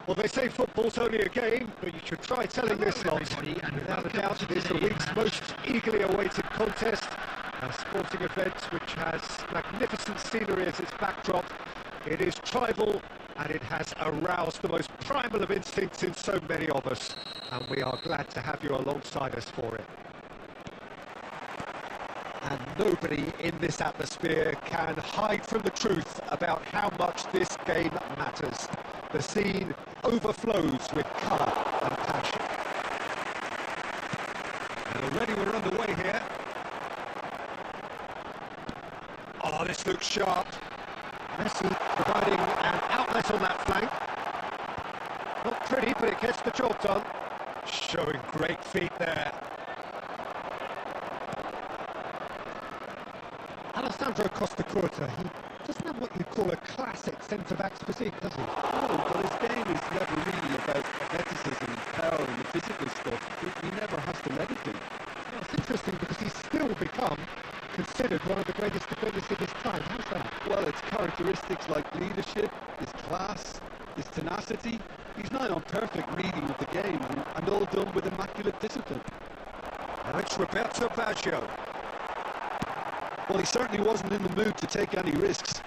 Well, they say football's only a game, but you should try telling this lot. Without a doubt, it is the week's most eagerly awaited contest, a sporting event which has magnificent scenery as its backdrop. It is tribal, and it has aroused the most primal of instincts in so many of us, and we are glad to have you alongside us for it. And nobody in this atmosphere can hide from the truth about how much this game matters. The scene overflows with colour and passion. And already we're underway here. Oh, this looks sharp. Messi providing an outlet on that flank. Not pretty, but it gets the job done. Showing great feet there. Alessandro Costa Curta, he doesn't have what you'd call a classic centre-back's physique, does he? No, but his game is never really about athleticism and power and the physical stuff. He never has to let it be. Well, it's interesting because he's still become considered one of the greatest defenders of his time. How's that? Well, it's characteristics like leadership, his class, his tenacity. He's nigh on perfect reading of the game and all done with immaculate discipline. Now it's Roberto Baggio. Well, he certainly wasn't in the mood to take any risks.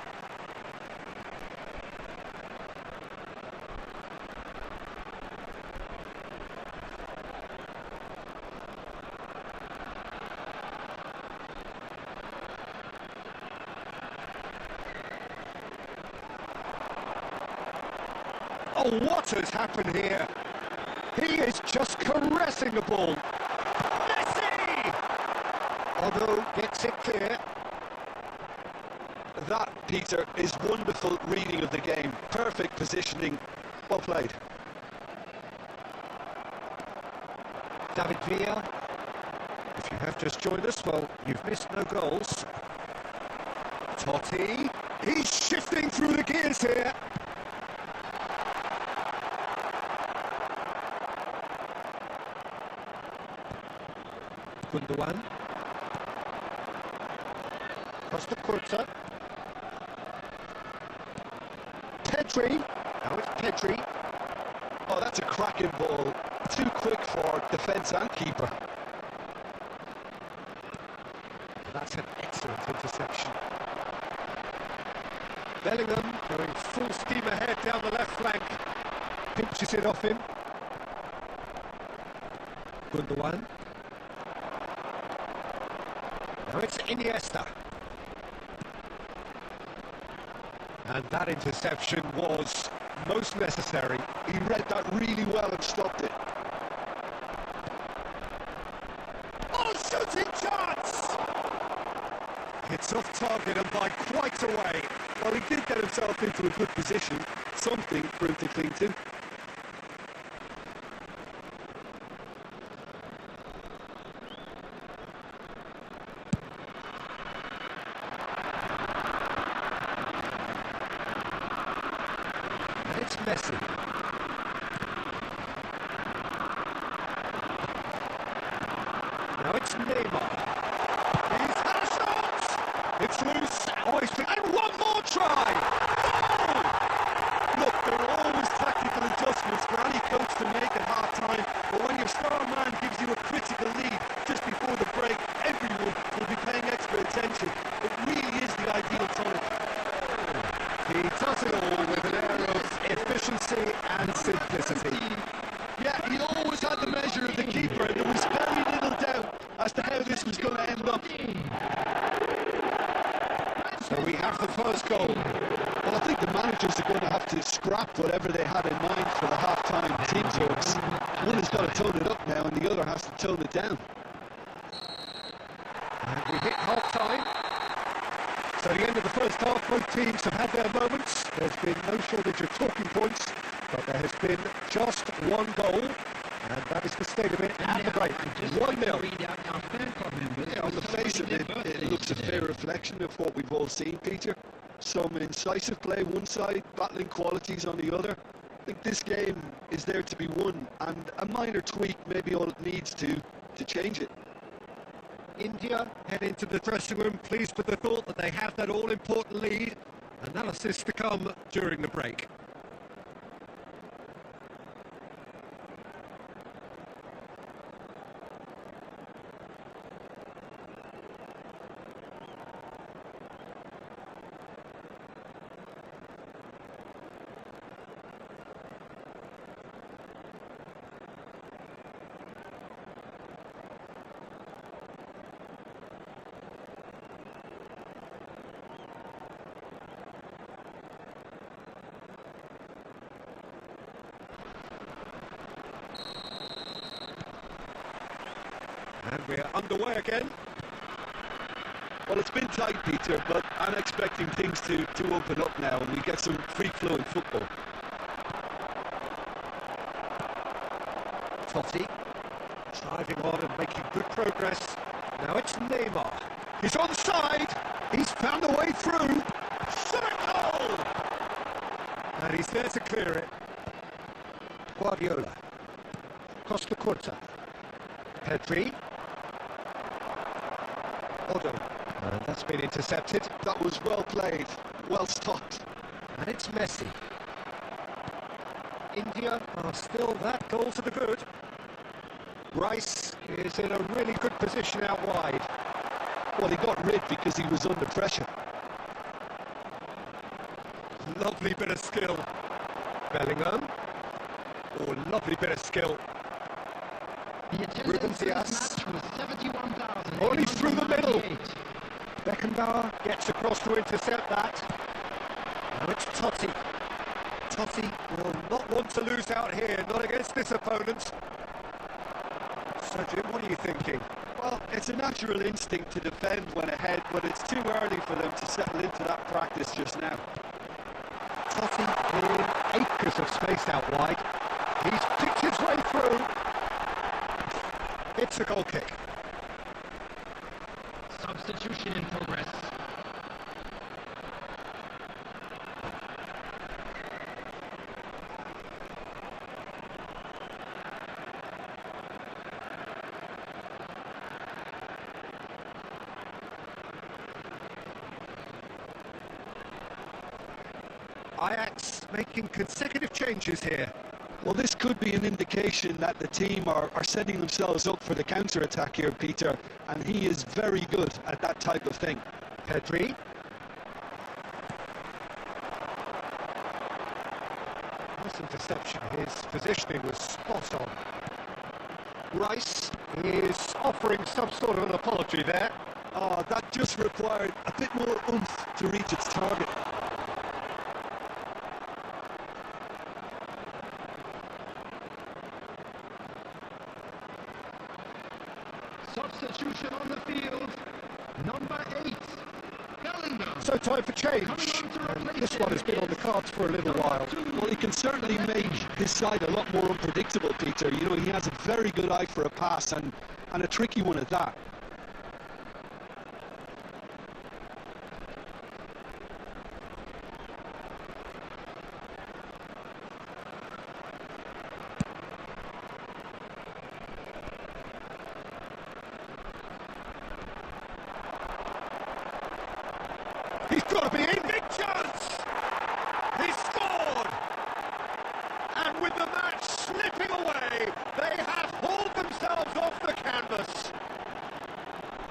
Oh, what has happened here? He is just caressing the ball. Messi! Although gets it clear. That, Peter, is wonderful reading of the game. Perfect positioning. Well played. David Villa. If you have just joined us, well, you've missed no goals. Totti. He's shifting through the gears here. Gundogan. Costa Curta. Pedri. Now it's Pedri. Oh, that's a cracking ball. Too quick for defence and keeper. That's an excellent interception. Bellingham going full steam ahead down the left flank. Pinches it off him. Gundogan. Now it's Iniesta. And that interception was most necessary. He read that really well and stopped it. Oh, shooting chance! It's off target and by quite a way. Well, he did get himself into a good position. Something for him to cling to. And it's Messi. Now it's Neymar. He's had a shot! It's loose. Oh, and one more try! Look, there are always tactical adjustments for any coach to make at half-time, but when your star man gives you a critical lead just before the break, everyone will be paying extra attention. It really is the ideal tonic. He does it all with an air of efficiency and simplicity. Yeah, he always had the measure of the keeper, and there was very little doubt as to how this was going to end up. So we have the first goal. Well, I think the managers are going to have to scrap whatever they had in mind for the half-time team talks. One has got to tone it up now, and the other has to tone it down. And we hit half-time. So the end of the first half, both teams have had their moments. There's been no shortage of talking points, but there has been just one goal, and that is the state of it at the break. 1-0. Yeah, on the face of it, it looks a fair reflection of what we've all seen, Peter. Some incisive play one side, battling qualities on the other. I think this game is there to be won, and a minor tweak may be all it needs to change it. India head into the dressing room pleased with the thought that they have that all-important lead. Analysis to come during the break. And we're underway again. Well, it's been tight, Peter, but I'm expecting things to open up now and we get some free-flowing football. Totti driving on and making good progress. Now it's Neymar. He's onside. He's found a way through. Circle! And he's there to clear it. Guardiola. Costa Curta. Pedri. Odo. And that's been intercepted. That was well played, well stopped. And it's Messi. India are still that goal to the good. Rice is in a really good position out wide. Well, he got rid because he was under pressure. Lovely bit of skill. Bellingham. Oh, lovely bit of skill. Ruben Diaz. Only through the middle. Beckenbauer gets across to intercept that. Now it's Totti. Totti will not want to lose out here, not against this opponent. So Jim, what are you thinking? Well, it's a natural instinct to defend when ahead, but it's too early for them to settle into that practice just now. Totti in acres of space out wide. He's picked his way through. It's a goal kick. Substitution in progress. Ajax making consecutive changes here. Well, this could be an indication that the team are setting themselves up for the counter-attack here, Peter, and he is very good at that type of thing. Pedri. Nice interception. His positioning was spot on. Rice is offering some sort of an apology there. Oh, that just required a bit more oomph to reach its target. Substitution on the field. Number 8. Bellingham. So time for change. And this one has been on the cards for a little while. Well, he can certainly make his side a lot more unpredictable, Peter. You know, he has a very good eye for a pass and a tricky one at that. He's got to be in. Big chance! He scored! And with the match slipping away, they have hauled themselves off the canvas.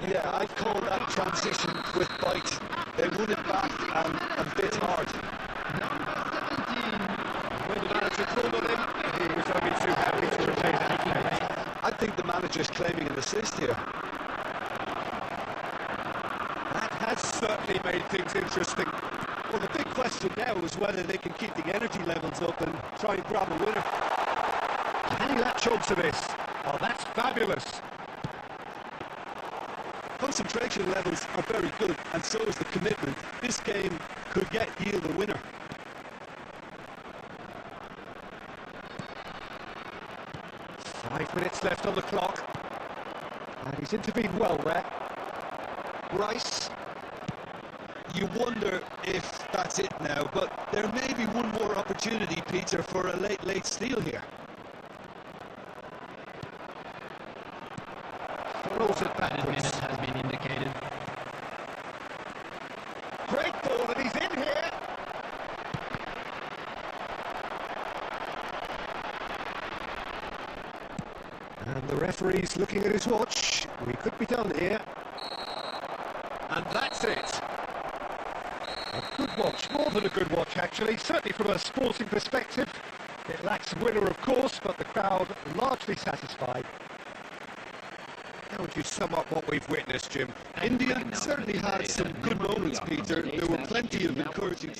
Yeah, I'd call that transition with bite. They won it back and bit hard. When the manager called on him, he was only too happy to retain that credit. I think the manager's claiming an assist here. That has certainly made things interesting. Well, the big question now is whether they can keep the energy levels up and try and grab a winner. Can he latch on to this? Oh, that's fabulous. Concentration levels are very good, and so is the commitment. This game could yield a winner. Five minutes left on the clock. And he's intervened well there. Rice. You wonder if that's it now, but there may be one more opportunity, Peter, for a late steal here. Throws it backwards. Minutes has been indicated. Great ball, and he's in here. And the referee's looking at his watch. We could be done here. And that's it. A good watch, more than a good watch actually, certainly from a sporting perspective. It lacks a winner of course, but the crowd largely satisfied. How would you sum up what we've witnessed, Jim? India certainly had some good moments, Peter. There were plenty of encouraging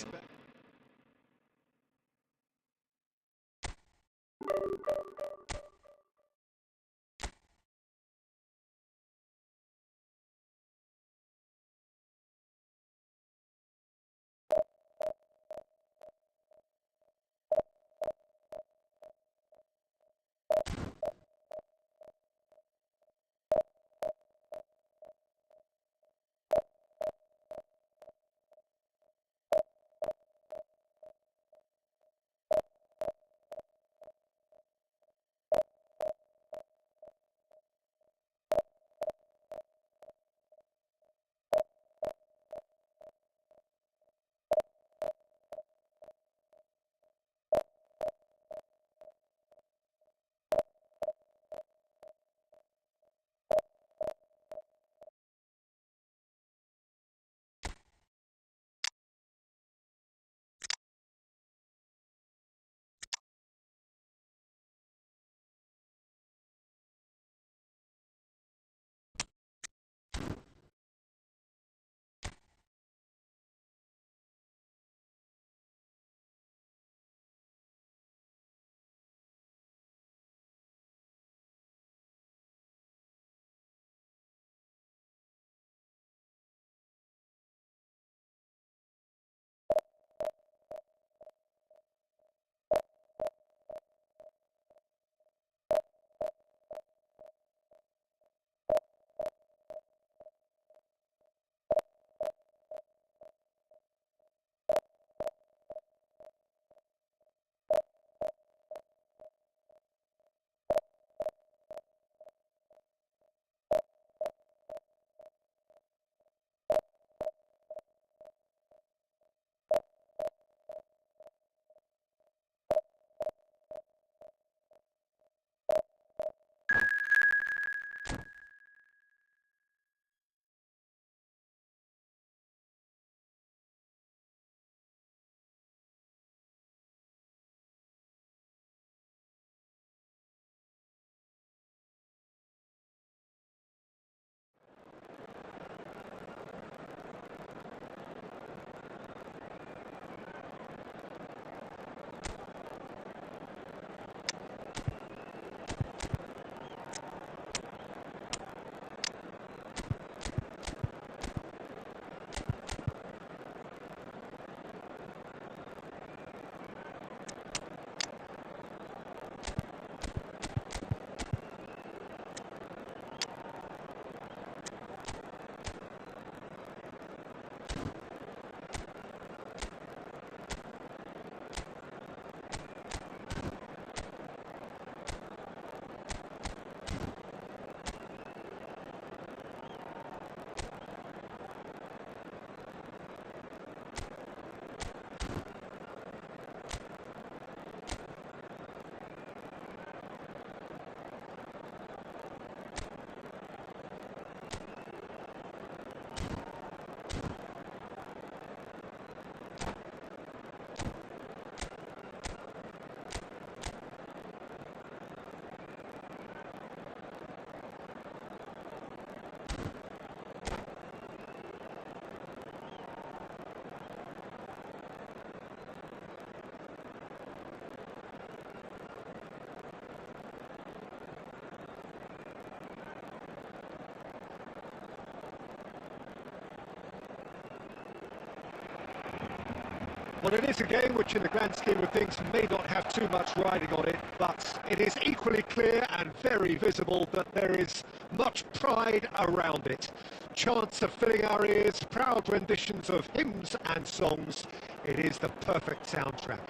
Well, it is a game which in the grand scheme of things may not have too much riding on it, but it is equally clear and very visible that there is much pride around it. Chants are filling our ears, proud renditions of hymns and songs. It is the perfect soundtrack.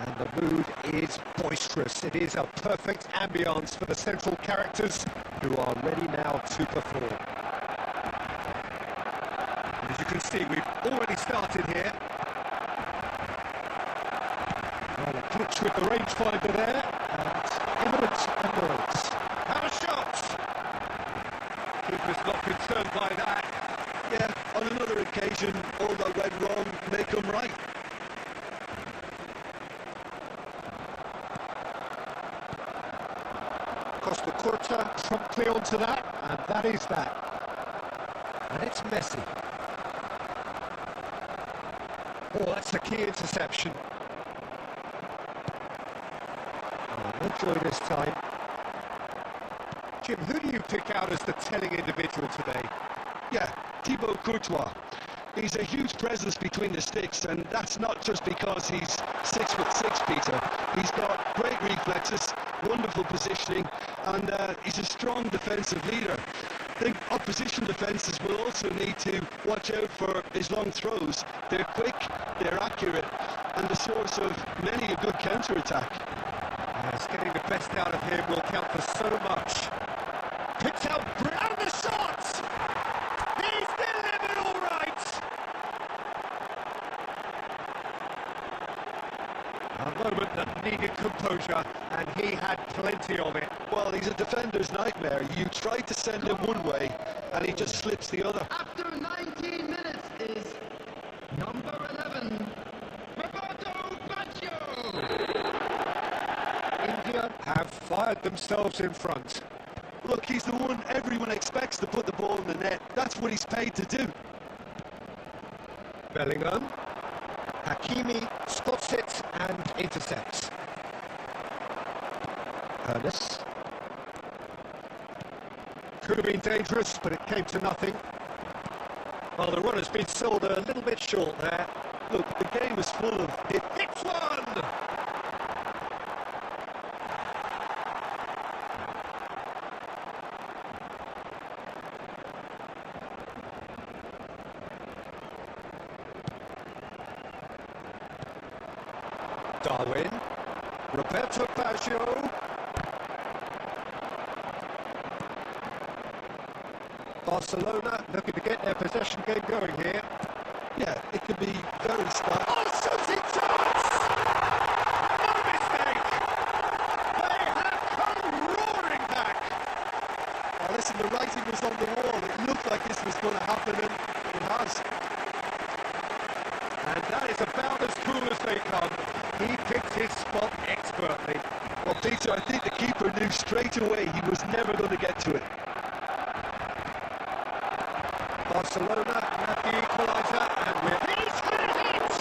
And the mood is boisterous. It is a perfect ambience for the central characters who are ready now to perform. As you can see, we've already started here. Well, a glitch with the rangefinder there, and imminent annoyance. Have a shot! Keeper's not concerned by that. Yeah, on another occasion, all that went wrong may come right. Costa Curta promptly onto that, and that is that. And it's Messi. Oh, that's the key interception. Oh, no joy this time. Jim, who do you pick out as the telling individual today? Yeah, Thibaut Courtois. He's a huge presence between the sticks, and that's not just because he's 6'6", Peter. He's got great reflexes, wonderful positioning, and he's a strong defensive leader. I think opposition defences will also need to watch out for his long throws. They're quick, they're accurate, and the source of many a good counter-attack. Yes, getting the best out of him will count for so much. Picks out and the shot! He's delivered all right! A moment that needed composure, and he had plenty of it. Well, he's a defender's nightmare. You try to send him one way, and he just slips the other. After 19 minutes is number 11, Roberto Baggio. India have fired themselves in front. Look, he's the one everyone expects to put the ball in the net. That's what he's paid to do. Bellingham. Hakimi spots it and intercepts. Ernest. Could have been dangerous, but it came to nothing. Well, the run has been sold a little bit short there. Look, the game is full of... It hits one! Darwin. Roberto Baggio. Barcelona looking to get their possession game going here. Yeah, it could be very smart. Oh, shooting chance! No mistake! They have come roaring back! Now listen, the writing was on the wall. It looked like this was going to happen, and it has. And that is about as cool as they come. He picked his spot expertly. Well, Peter, I think the keeper knew straight away he was never going to get to it. Barcelona have the equaliser, and he's going to hit!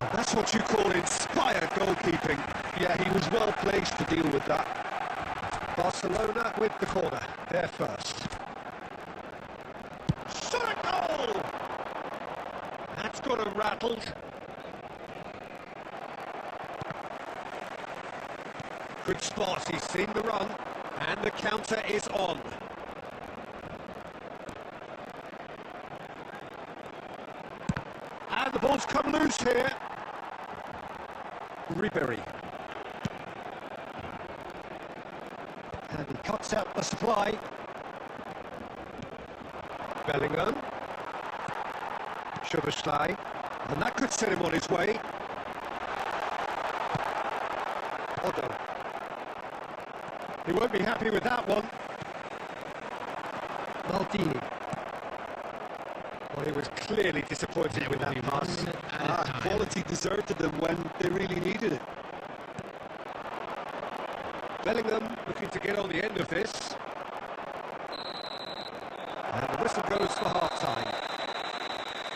And that's what you call inspired goalkeeping. Yeah, he was well placed to deal with that. Barcelona with the corner, they're first. Shot a goal! That's got him rattled. Good spot, he's seen the run, and the counter is on. And the ball's come loose here. Ribery. And he cuts out the supply. Bellingham. Szoboszlai. And that could set him on his way. Otto. He won't be happy with that one. Maldini. Well, he was clearly disappointed with that pass. Quality deserted them when they really needed it. Bellingham looking to get on the end of this. And the whistle goes for half-time.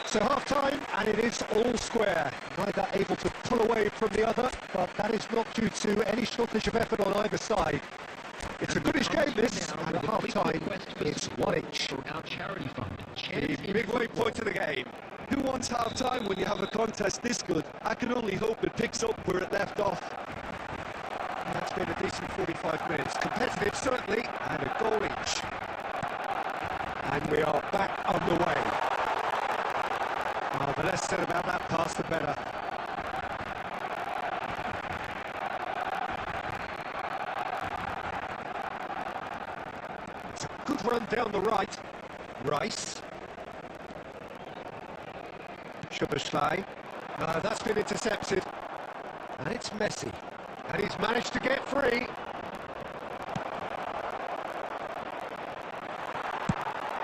So half-time, and it is all square. Neither able to pull away from the other, but that is not due to any shortage of effort on either side. It's a goodish game, this, and at half-time, it's 1 each. Our charity fund. The midway point of the game. Who wants half-time when you have a contest this good? I can only hope it picks up where it left off. That's been a decent 45 minutes. Competitive, certainly, and a goal each. And we are back underway. Oh, the less said about that pass, the better. It's a good run down the right. Rice. Szoboszlai. No, that's been intercepted. And it's Messi. And he's managed to get free.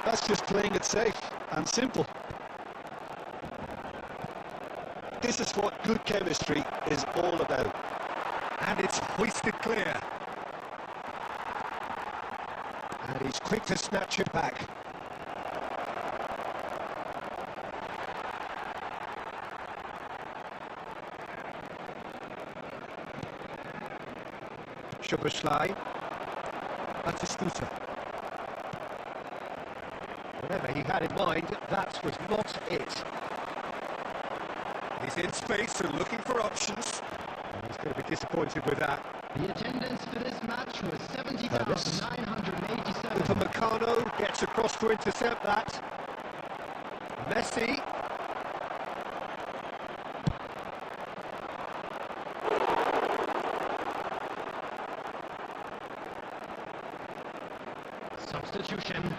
That's just playing it safe and simple. This is what good chemistry is all about. And it's hoisted clear. And he's quick to snatch it back. Szoboszlai. Batistuta. Whatever he had in mind, that was not it. He's in space and looking for options. He's going to be disappointed with that. The attendance for this match was 70,987. Upamecano gets across to intercept that. Messi. Substitution.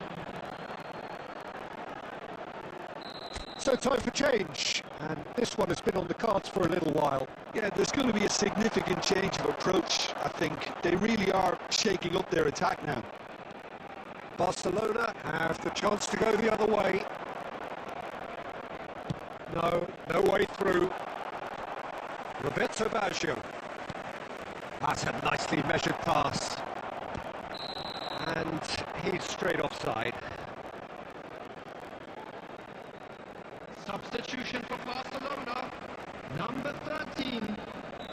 So time for change, and this one has been on the cards for a little while. Yeah, there's going to be a significant change of approach, I think. They really are shaking up their attack now. Barcelona have the chance to go the other way. No way through. Roberto Baggio. That's a nicely measured pass. And he's straight offside. Substitution for Barcelona. Number 13,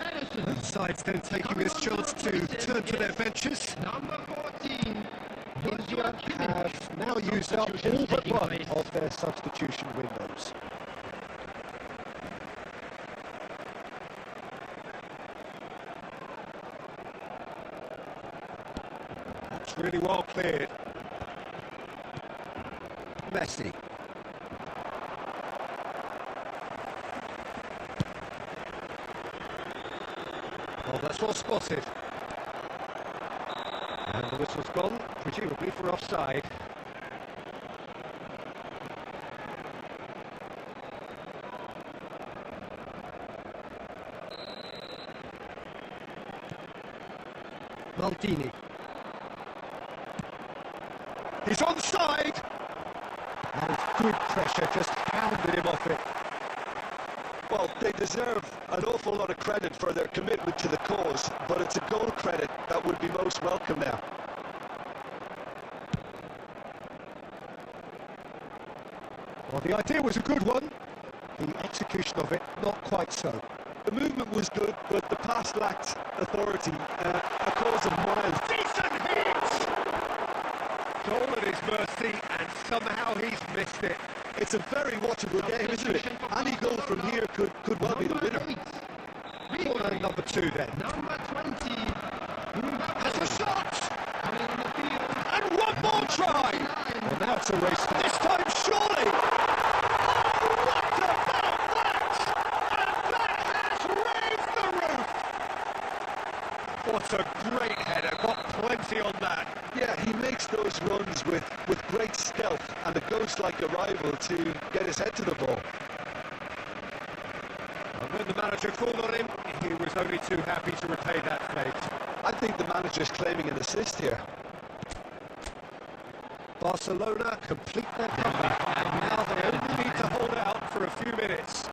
Edison. Both sides then taking this chance to turn to their benches. Number 14, India have now used up all but one of their substitution windows. That's really well cleared. Messi. Oh, that's well spotted. And the whistle's gone, presumably for offside. Maldini. He's onside! And good pressure, just hounded him off it. Well, they deserve an awful lot of credit for their commitment to the cause, but it's a goal credit that would be most welcome now. Well, the idea was a good one. The execution of it, not quite so. The movement was good, but the pass lacked authority. A cause of miles. Decent hit! Goal at his mercy, and somehow he's missed it. It's a very watchable game, isn't it? Any goal from here could well be the winner. Corner number 2 then. Number 20, Has a shot! coming in the field. And one more try! Well, now it's a race. This time, surely! Oh, what about that? And that has raised the roof! What a great header. Got plenty on that. Yeah, he makes those runs with great stealth and a ghost-like arrival to get his head to the ball. And when the manager called on him, he was only too happy to repay that fate. I think the manager's claiming an assist here. Barcelona complete their comeback, and now they only need to hold out for a few minutes.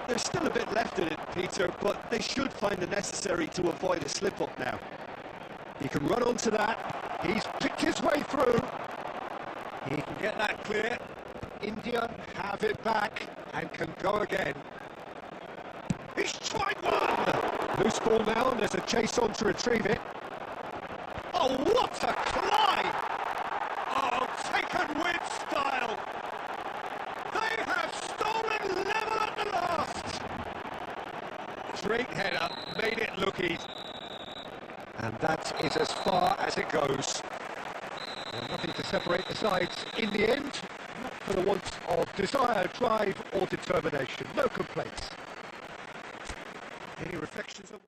There's still a bit left in it, Peter, but they should find the necessary to avoid a slip-up now. He can run onto that. He's picked his way through. He can get that clear. India have it back and can go again. He's tried one! Loose ball now, and there's a chase on to retrieve it. Oh, what a climb! Oh, taken with style! They have stolen Straight header, made it look easy. And that is as far as it goes. Well, nothing to separate the sides in the end, not for the want of desire, drive or determination. No complaints. Any reflections on...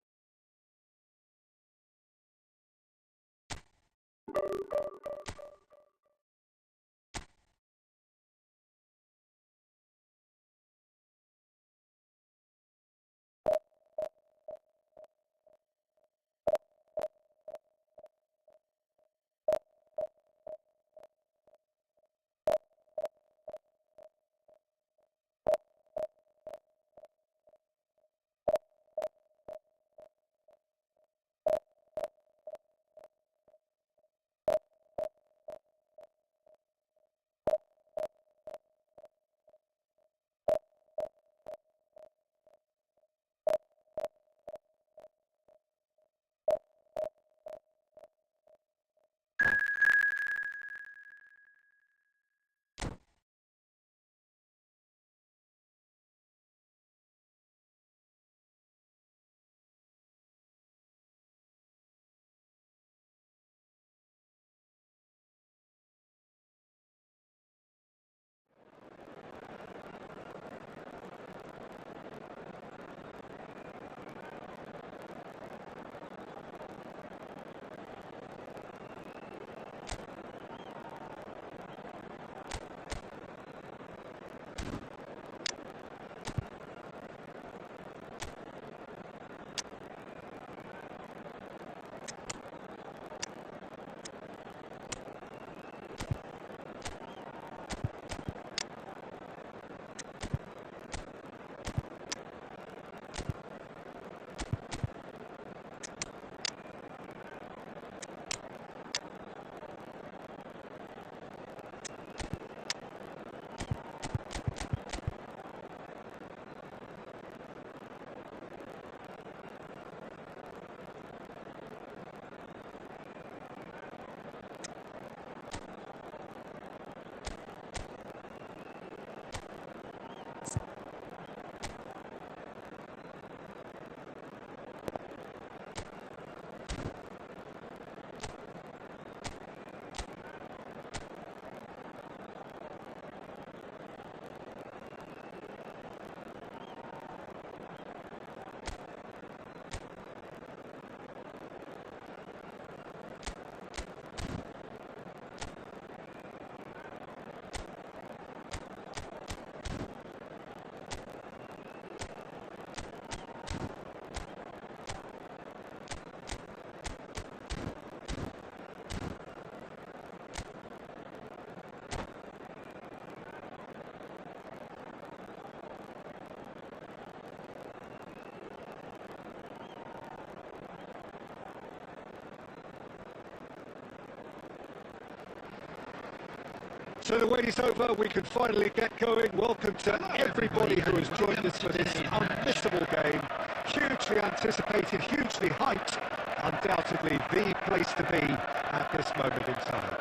So the wait is over, we can finally get going. Welcome to everybody who has joined us for this unmissable game. Hugely anticipated, hugely hyped, undoubtedly the place to be at this moment in time.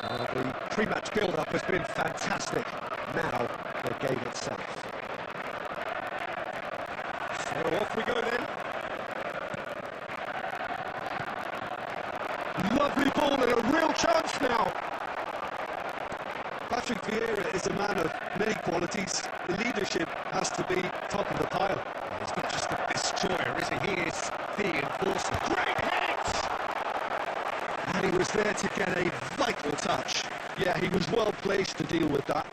Well, the pre-match build-up has been fantastic. Now, the game itself. So off we go then. Lovely ball and a real chance now. Patrick Vieira is a man of many qualities. The leadership has to be top of the pile. He's not just a destroyer, is he? He is the enforcer. Great hit! And he was there to get a vital touch. Yeah, he was well placed to deal with that.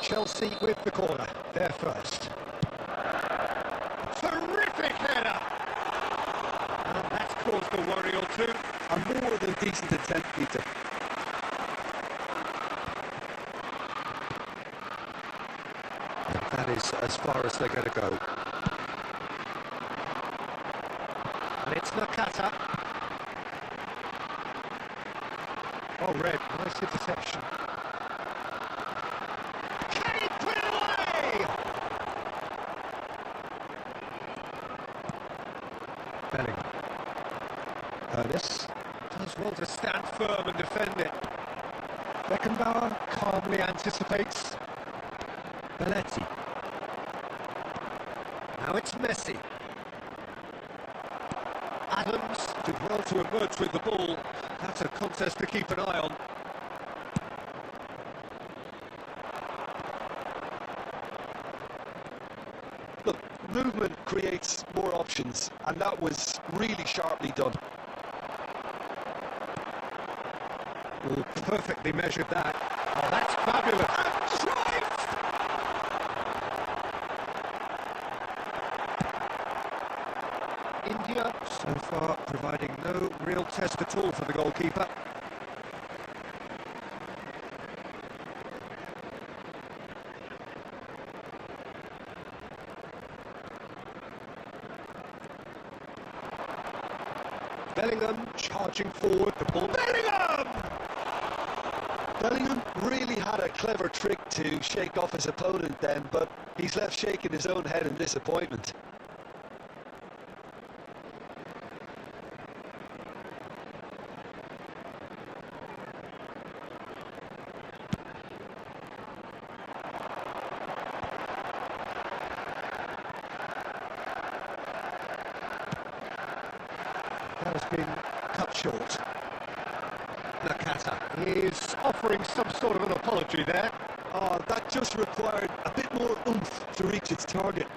Chelsea with the corner, they're first. Terrific header! And that's caused a worry or two. A more than decent attempt, Peter. That is as far as they're going to go. And it's Nakata. Oh, Red, nice interception. Can he put it away? Bellingham. Ernest does well to stand firm and defend it. Beckenbauer calmly anticipates. Belletti. Now it's Messi. Adams did well to emerge with the ball. That's a contest to keep an eye on. Look, movement creates more options, and that was really sharply done. Oh, perfectly measured that. Oh, that's fabulous. India so far providing no real test at all for the goalkeeper. Bellingham charging forward, the ball. Bellingham really had a clever trick to shake off his opponent then, but he's left shaking his own head in disappointment. That has been cut short. Nakata is offering some sort of an apology there. Oh, that just required a bit more oomph to reach its target.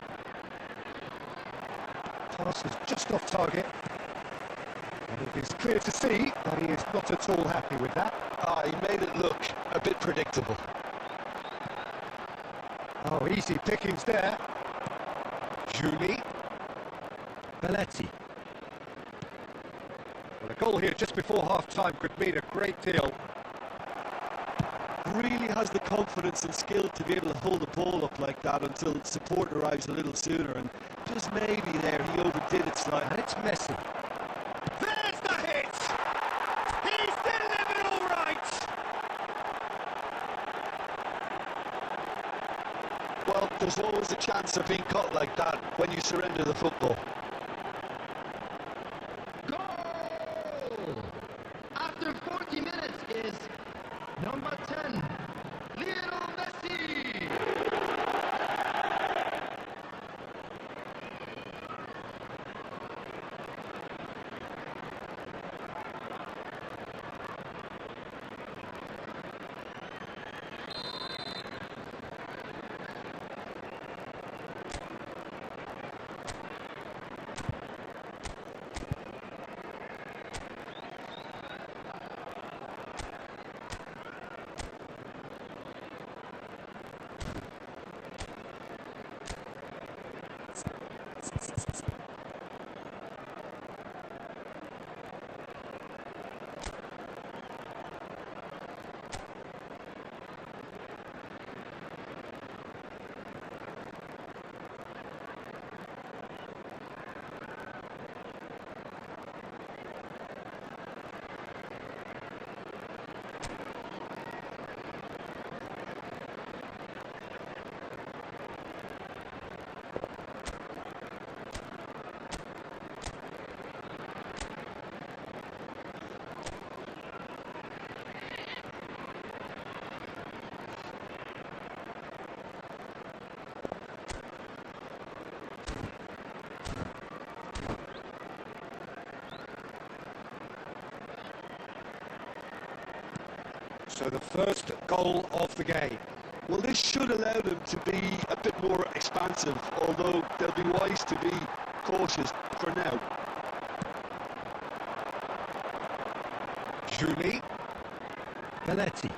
Pass is just off target. And it is clear to see that he is not at all happy with that. Ah, he made it look a bit predictable. Oh, easy pickings there. Juli. Belletti. Well, a goal here just before half-time could mean a great deal. Really has the confidence and skill to be able to hold the ball up like that until support arrives a little sooner, and just maybe there he overdid it slightly. And it's Messi. There's the hit! He's delivered all right! Well, there's always a chance of being caught like that when you surrender the football. Goal! After 40 minutes is number 10, Lionel Messi! So the first goal of the game. Well, this should allow them to be a bit more expansive, although they'll be wise to be cautious for now. Juli. Belletti.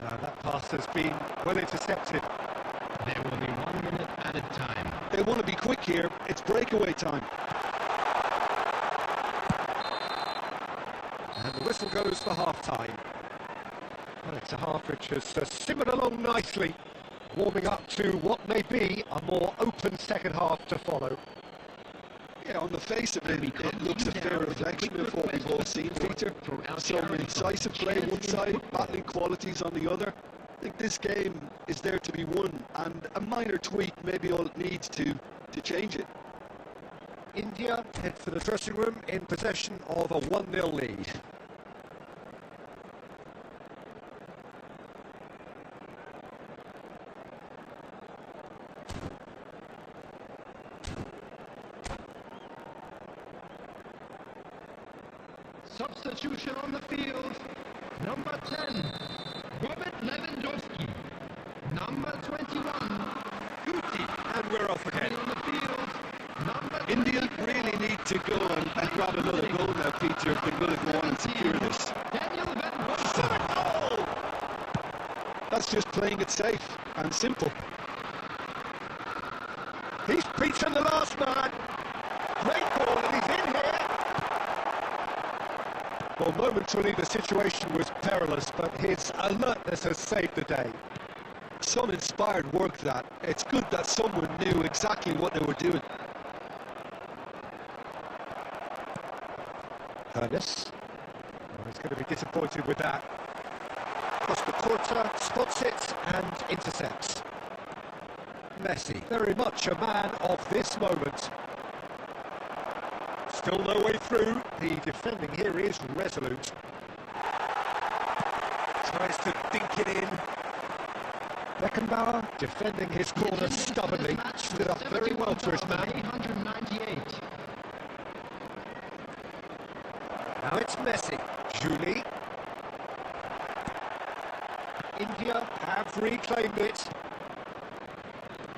Now that pass has been well intercepted. There will be 1 minute added time. They want to be quick here. It's breakaway time. And the whistle goes for half-time. Well, it's a half which has simmered along nicely, warming up to what may be a more open second half to follow. Yeah, on the face of it, it looks a fair reflection of what we've all seen, Peter. Some incisive play one side, battling qualities on the other. I think this game is there to be won, and a minor tweak may be all it needs to change it. India head for the dressing room in possession of a 1-0 lead. Substitution on the field. Number 10, Robert Lewandowski. Number 21, Guti. And we're off again. On the field. Number India really need to go and grab another goal now, Peter, if they're going to go on and secure this. Daniel Van Rooyen. Goal! That's just playing it safe and simple. He's beaten the last man. Great ball, and he's in here. Well, momentarily the situation was perilous, but his alertness has saved the day. Some inspired work that. It's good that someone knew exactly what they were doing. Ernest. Oh, he's going to be disappointed with that. Cross the quarter, spots it and intercepts. Messi, very much a man of this moment. Still no way through. The defending here is resolute. Tries to dink it in. Beckenbauer defending his corner stubbornly. Stood up very well to his man. 898. Now it's Messi. Julie. India have reclaimed it.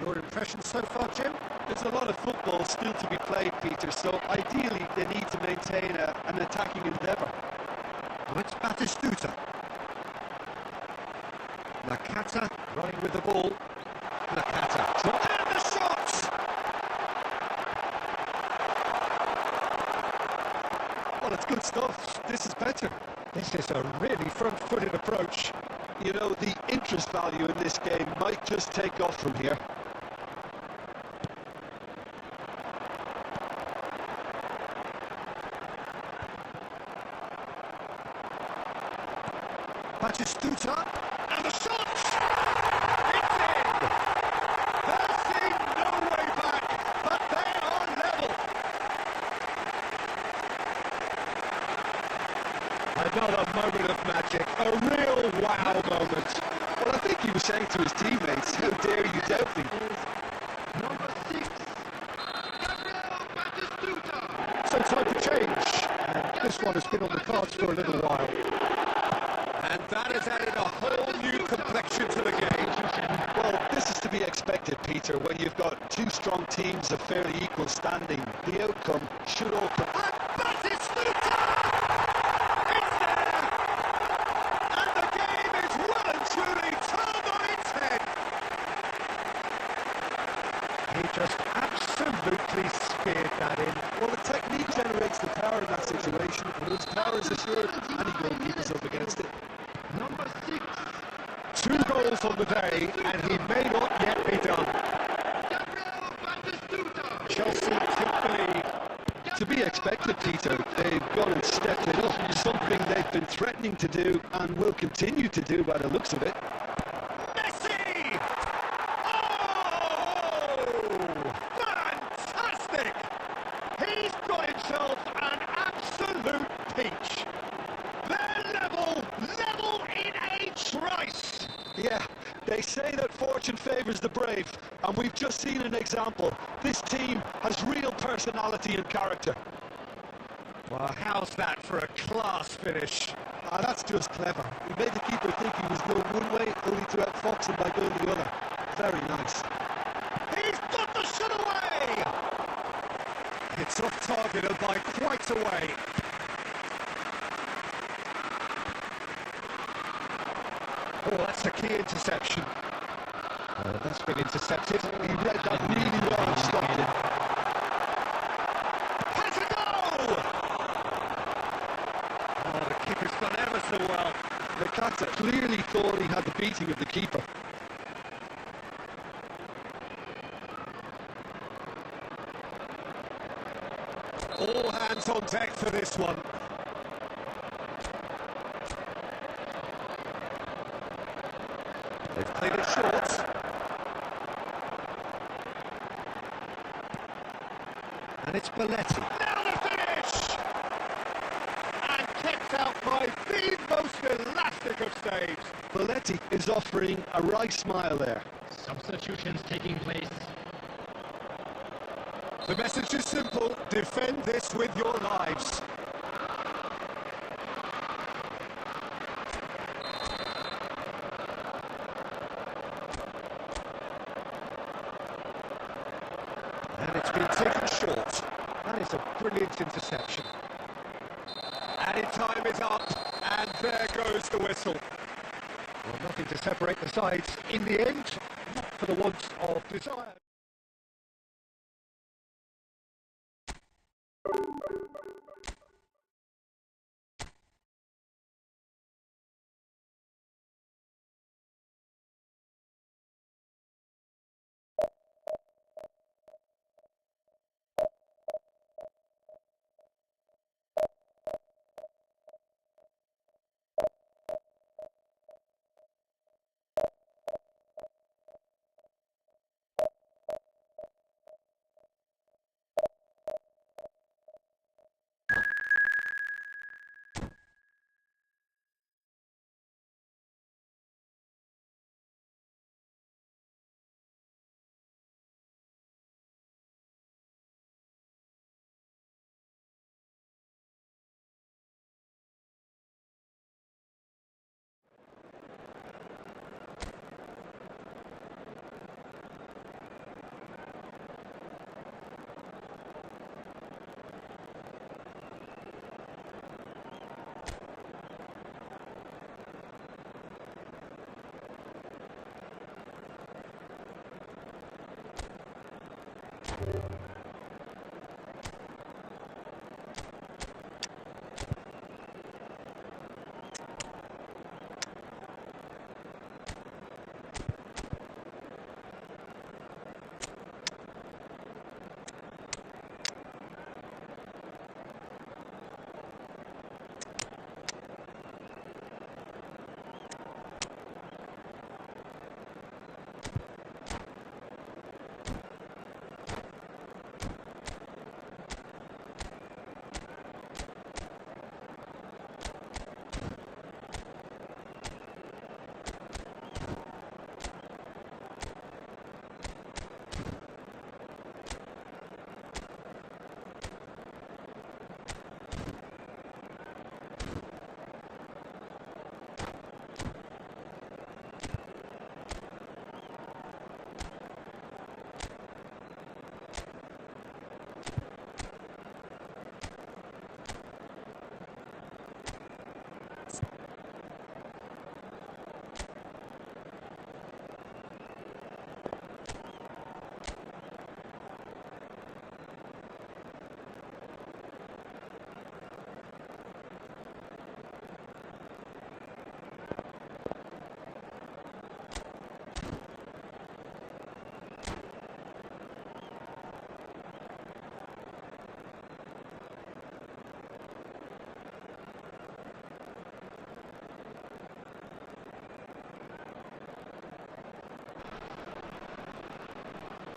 Your impression so far, Jim? There's a lot of football still to be played, Peter, so ideally they need to maintain an attacking endeavour. Now it's Batistuta. Nakata running with the ball. Nakata and the shot! Well, it's good stuff. This is better. This is a really front-footed approach. You know, the interest value in this game might just take off from here. Batistuta and the shot! It's in! There seemed no way back, but they are level. Another moment of magic, a real wow moment. Well, I think he was saying to his teammates, how dare you doubt me? Number 6, Gabriel Batistuta. So time to change, and this one has been on the cards for a little while. And that has added a whole new complexion to the game. Well, this is to be expected, Peter, when you've got two strong teams of fairly equal standing. The outcome should all come. And Batistuta! It's there! And the game is well and truly turned on its head. He just absolutely speared that in. Well, the technique generates the power in that situation, and once power is assured, any goalkeeper's up against it. Number 6, 2 goals on the day, and he may not yet be done. Gabriel Batistuta. Chelsea took the lead. To be expected, Peter, they've gone and stepped it up, something they've been threatening to do and will continue to do by the looks of it. Messi! Oh! Fantastic! He's got himself an absolute peach. They're level in a trice. Yeah, they say that fortune favours the brave, and we've just seen an example. This team has real personality and character. Well, how's that for a class finish? Ah, that's just clever. He made the keeper think he was going one way, only to outfox him by going the other. Very nice. He's got the shot away! It's off target and by quite a way. Oh, that's a key interception. That's been intercepted. He read that really well and stopped it. Has a goal! Oh, the keeper's done ever so well. Nakata clearly thought he had the beating of the keeper. All hands on deck for this one. They've played it short. And it's Belletti. Now the finish! And kept out by the most elastic of saves. Belletti is offering a wry smile there. Substitutions taking place. The message is simple: defend this with your lives. It's been taken short. That is a brilliant interception. Added time is up, and there goes the whistle. Well, nothing to separate the sides in the end, not for the want of desire.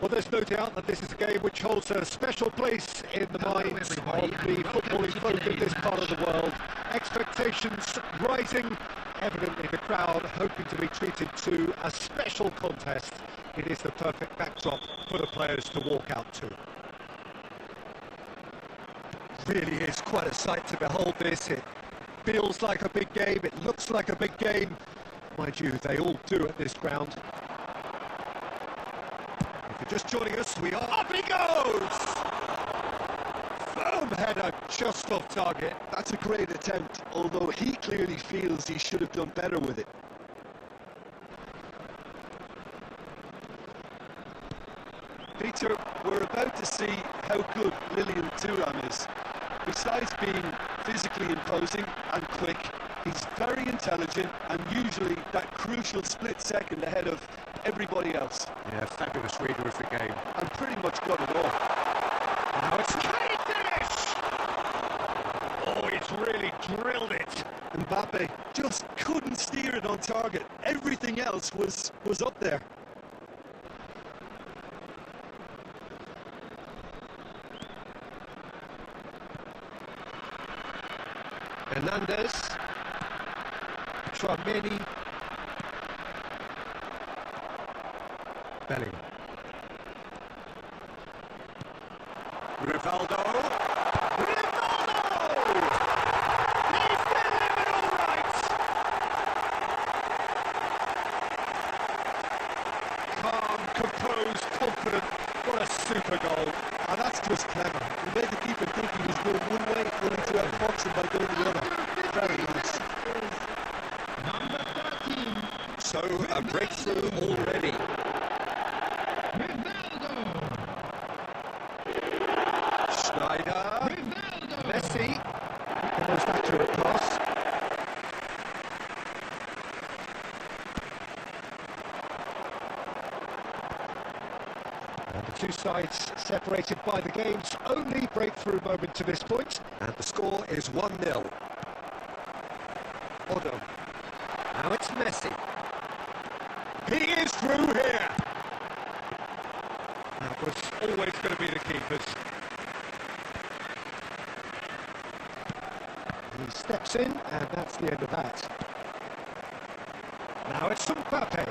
Well, there's no doubt that this is a game which holds a special place in the minds of the footballing folk in this part of the world. Expectations rising, evidently the crowd hoping to be treated to a special contest. It is the perfect backdrop for the players to walk out to. Really is quite a sight to behold this. It feels like a big game, it looks like a big game. Mind you, they all do at this ground. If you're just joining us, we are... Up he goes! Firm header, just off target. That's a great attempt, although he clearly feels he should have done better with it. Peter, we're about to see how good Lilian Thuram is. Besides being physically imposing and quick, he's very intelligent and usually that crucial split second ahead of everybody else. Yeah, fabulous reader of the game. And pretty much got it all. Now it's finish! Oh, he's really drilled it. Mbappe just couldn't steer it on target. Everything else was up there. Hernandez, Tchouaméni, Bellingham, Rivaldo, he's delivered all right. Calm, composed, confident. What a super goal. And that's just clever. He made the keeper think he was going one way, only to outfox him by going the other. Very nice. Number 13. So a breakthrough already. Rivaldo. Schneider. Rivaldo. Messi. The most accurate pass. And the two sides separated by the game's only breakthrough moment to this point. And the score is 1-0. Otto. Now it's Messi. He is through here. That was always going to be the keeper's. He steps in, and that's the end of that. Now it's Mbappe.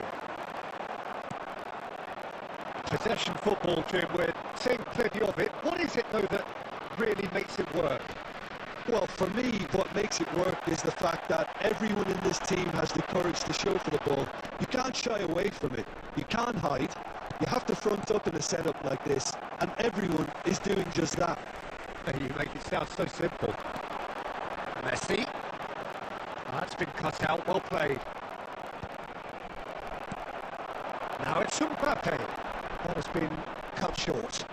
Possession football, Jim, we're seeing plenty of it. What is it, though, that really makes it work? Well, for me, what makes it work is the fact that everyone in this team has the courage to show for the ball. You can't shy away from it. You can't hide. You have to front up in a setup like this, and everyone is doing just that. You make it sound so simple. Messi. That's been cut out, well played. Now it's Mbappe. That has been cut short.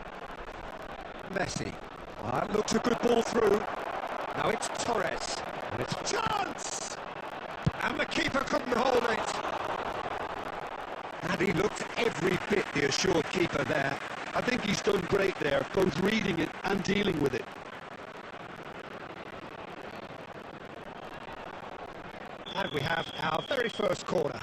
Messi. That looks a good ball through. Now it's Torres. And it's chance! And the keeper couldn't hold it. And he looked every bit the assured keeper there. I think he's done great there, both reading it and dealing with it. And we have our very first corner.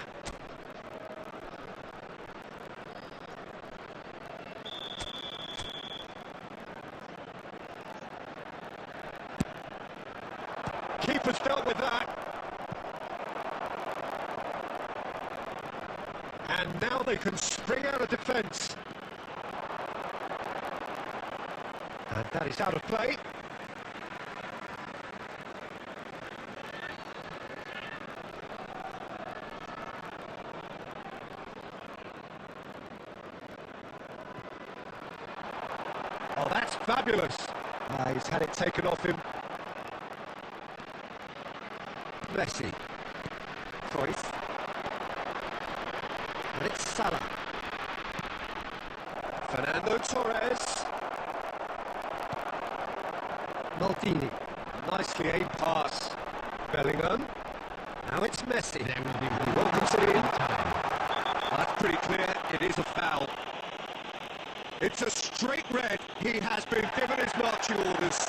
Keeper's dealt with that. And now they can spring out of defence. And that is out of play. Oh, that's fabulous. He's had it taken off him. Messi. Cruyff. And it's Salah. Fernando Torres. Maldini. Nicely aimed pass. Bellingham. Now it's Messi. There will be He welcomes it in. time. That's pretty clear. It is a foul. It's a straight red. He has been given his marching orders.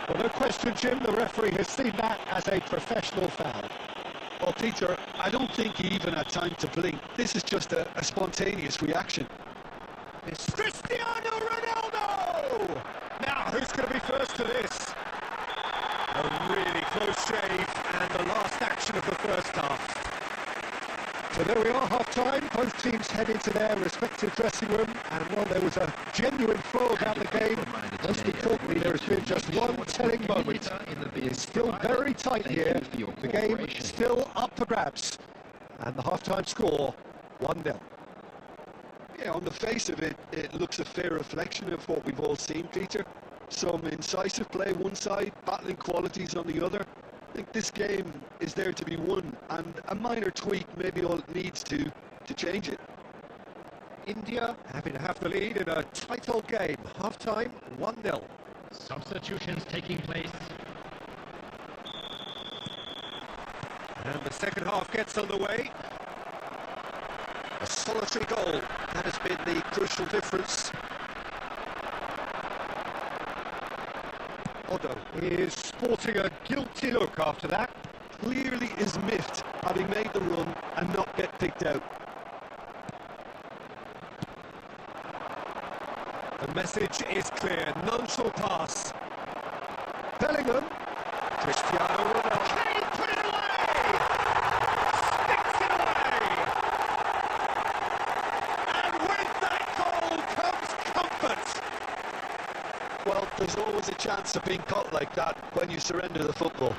Well, no question, Jim, the referee has seen that as a professional foul. Well, Peter, I don't think he even had time to blink. This is just a spontaneous reaction. It's Cristiano Ronaldo! Now, who's going to be first to this? A really close shave, and the last action of the first half. So there we are, half-time. Both teams head into their respective dressing room, and well, there was a genuine flow about the game. Most importantly, there has been just one telling moment. It's still very tight here. The game still up for grabs, and the half-time score, 1-0. Yeah, on the face of it, it looks a fair reflection of what we've all seen, Peter. Some incisive play one side, battling qualities on the other. I think this game is there to be won, and a minor tweak may be all it needs to change it. India having to have the lead in a tight old game. Half-time, 1-0. Substitutions taking place. And the second half gets underway. A solitary goal. That has been the crucial difference. Otto is sporting a guilty look after that. Clearly is miffed, having made the run and not get picked out. The message is clear. None shall pass. Bellingham. Cristiano Ronaldo. Can he put it away? Sticks it away. And with that goal comes comfort. Well, there's always a chance of being caught like that when you surrender the football.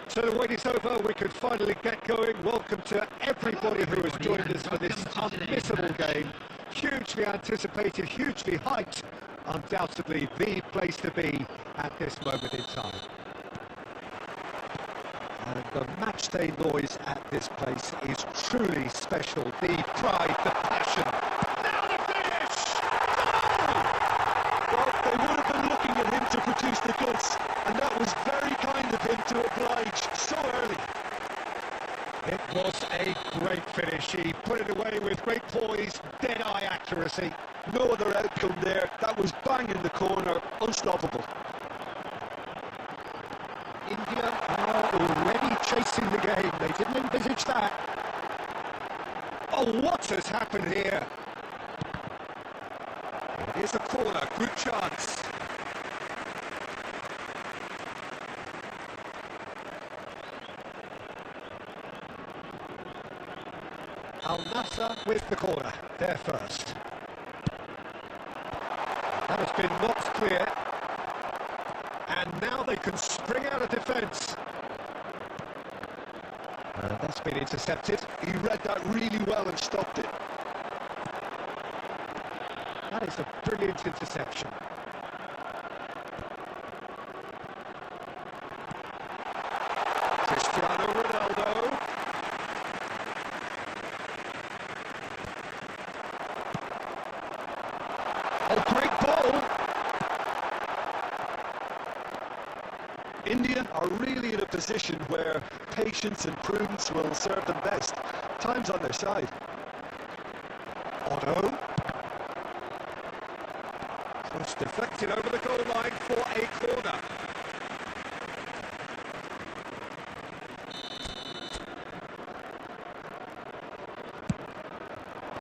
So the wait is over, we can finally get going. Welcome to everybody who has joined us for this unmissable game. Hugely anticipated, hugely hyped, undoubtedly the place to be at this moment in time. And the matchday noise at this place is truly special. The pride, the passion. Now the finish! Goal! Well, they would have been looking at him to produce the goods, and that was very kind of him to oblige so early. It was a great finish. He put it away with great poise, dead-eye accuracy. No other outcome there. That was bang in the corner, unstoppable. India are already chasing the game. They didn't envisage that. Oh, what has happened here? Here's a corner, good chance. Al Nassr with the corner, there first. That has been knocked clear. And now they can spring out of defence. That's been intercepted. He read that really well and stopped it. That is a brilliant interception. Cristiano Ronaldo. Oh, great ball! India are really in a position where patience and prudence will serve them best. Time's on their side. Otto. Just deflected over the goal line for a corner.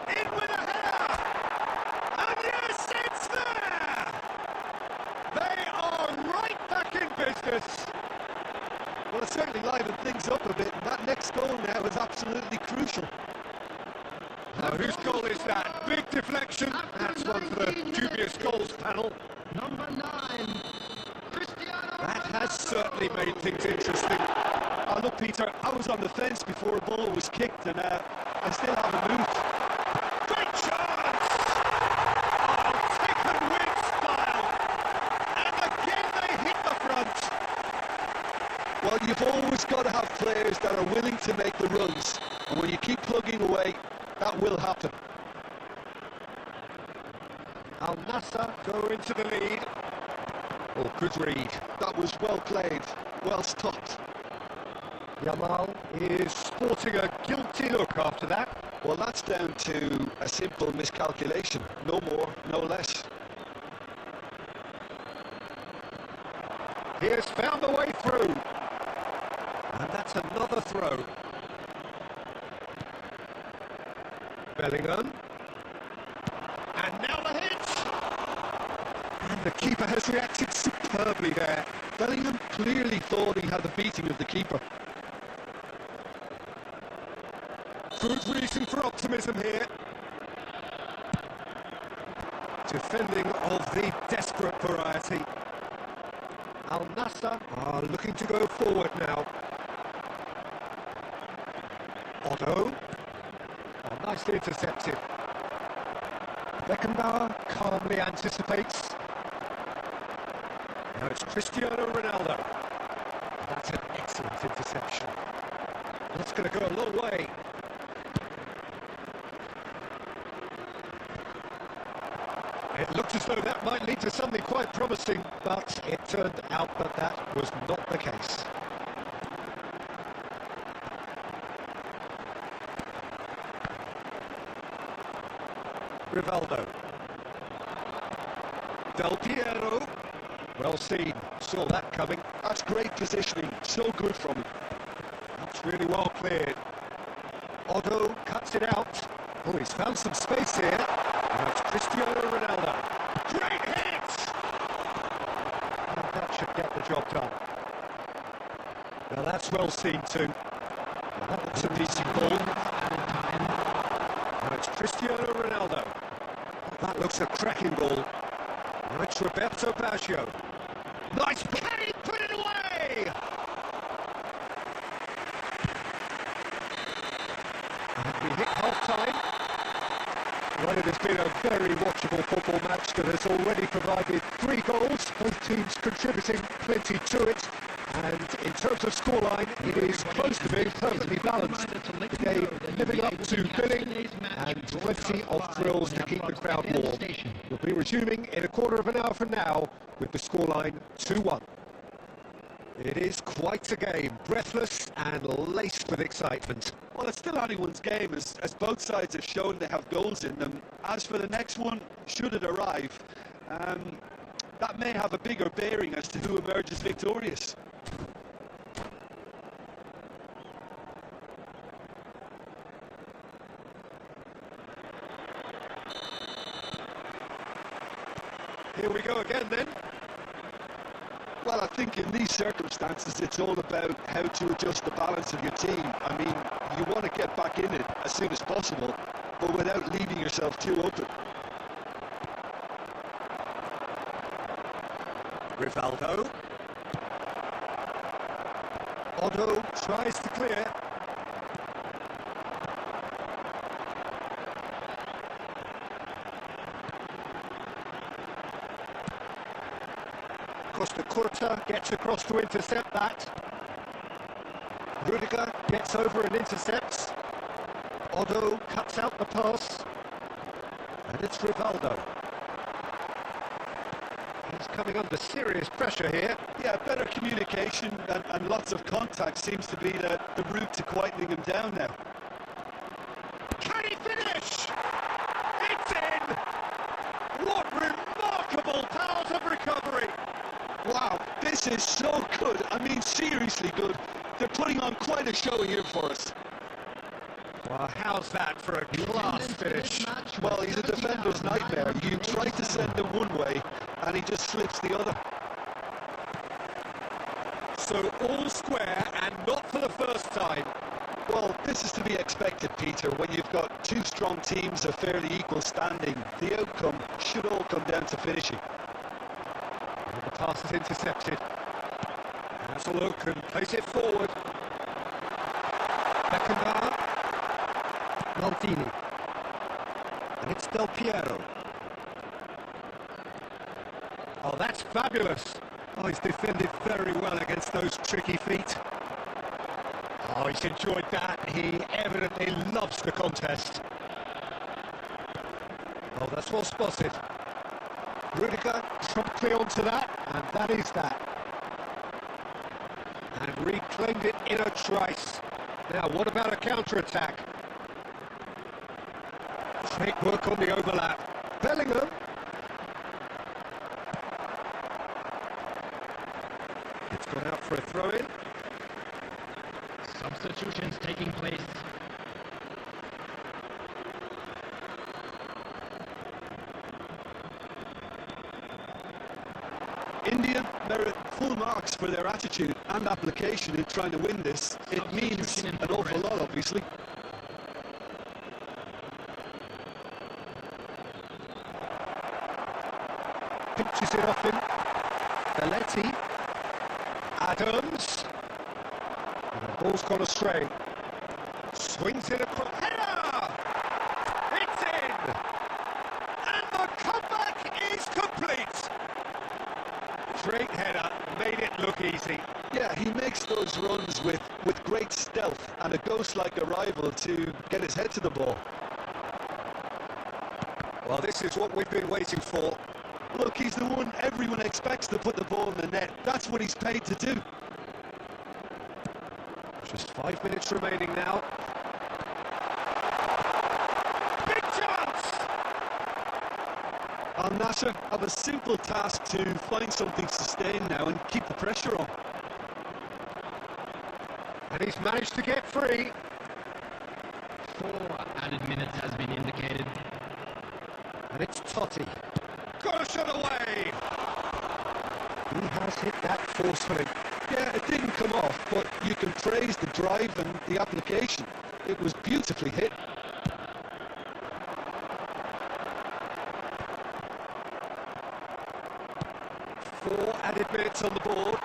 In with a header! And yes, it's there! They are right back in business. Well, it certainly livened things up a bit, and that next goal now is absolutely crucial. Now, whose goal is that? Big deflection. That's one for the dubious goals panel. Number 9, Cristiano. That has certainly made things interesting. Oh, look, Peter, I was on the fence before a ball was kicked, and I still haven't moved. Great chance! Oh, taken with style. And again they hit the front. Well, you've always got to have players that are willing to make the runs, and when you keep plugging away, that will happen. Al Nassr go into the lead. Oh, good read. That was well played, well stopped. Yamal is sporting a guilty look after that. Well, that's down to a simple miscalculation. No more, no less. He has found the way through. And that's another throw. Bellingham. And now the hit! And the keeper has reacted superbly there. Bellingham clearly thought he had the beating of the keeper. Good reason for optimism here. Defending of the desperate variety. Al Nassr are looking to go forward now. Otto. Oh, nicely intercepted. Beckenbauer calmly anticipates. Now it's Cristiano Ronaldo. That's an excellent interception. That's going to go a long way. It looked as though that might lead to something quite promising, but it turned out that that was not the case. Rivaldo. Del Piero. Well seen. Saw that coming. That's great positioning. So good from him. That's really well cleared. Otto cuts it out. Oh, he's found some space here. Now it's Cristiano Ronaldo. Great hit! And that should get the job done. Now that's well seen too. Now that looks a decent ball. Now it's Cristiano Ronaldo. That looks a cracking ball. Now it's Roberto Baggio. Nice play, put it away! Well, it has been a very watchable football match that has already provided 3 goals, both teams contributing plenty to it. And in terms of scoreline, it is close to being perfectly balanced. The game living up to billing and plenty of thrills to keep the crowd warm. We'll be resuming in a quarter of an hour from now with the scoreline 2-1. It is quite a game, breathless and laced with excitement. Well, it's still anyone's game, as both sides have shown they have goals in them. As for the next one, should it arrive, that may have a bigger bearing as to who emerges victorious. Here we go again then. Well, I think in these circumstances, it's all about how to adjust the balance of your team. I mean, you want to get back in it as soon as possible, but without leaving yourself too open. Rivaldo. Otto tries to clear. Costa Curta gets across to intercept that. Rudiger gets over and intercepts. Otto cuts out the pass. And it's Rivaldo. He's coming under serious pressure here. Yeah, better communication and lots of contact seems to be the route to quietening him down now. Can he finish? It's in! What remarkable powers of recovery! Wow, this is so good. I mean, seriously good. They're putting on quite a show here for us. Well, how's that for a class finish? Well, he's a defender's nightmare. You try to send him one way, and he just slips the other. So all square, and not for the first time. Well, this is to be expected, Peter. When you've got 2 strong teams of fairly equal standing, the outcome should all come down to finishing. And the pass is intercepted. Hassel can place it forward. Beckenbauer. Maldini. And it's Del Piero. Oh, that's fabulous. Oh, he's defended very well against those tricky feet. Oh, he's enjoyed that. He evidently loves the contest. Oh, that's well spotted. Rudiger promptly onto that, and that is that. And reclaimed it in a trice. Now, what about a counter-attack? Great work on the overlap. Bellingham. It's gone out for a throw-in. Substitutions taking place. India merit full marks for their attitude and application in trying to win this. It means an awful lot, obviously. Pinches it off him. Belletti. Adams. And the ball's gone astray. Swings it across. Header! It's in! And the comeback is complete! Great header, made it look easy. Yeah, he makes those runs with great stealth and a ghost-like arrival to get his head to the ball. Well, this is what we've been waiting for. Look, he's the one everyone expects to put the ball in the net. That's what he's paid to do. Just 5 minutes remaining now. Big chance! Al Nassr have a simple task to find something sustained now and keep the pressure on. And he's managed to get free. 4 added minutes has been indicated. And it's Totti. Got a shot away! He has hit that forcefully. Yeah, it didn't come off, but you can praise the drive and the application. It was beautifully hit. Four added minutes on the board.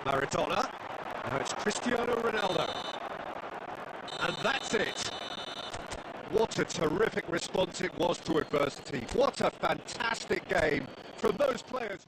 Maradona. Now it's Cristiano Ronaldo. And that's it. What a terrific response it was to adversity. What a fantastic game from those players.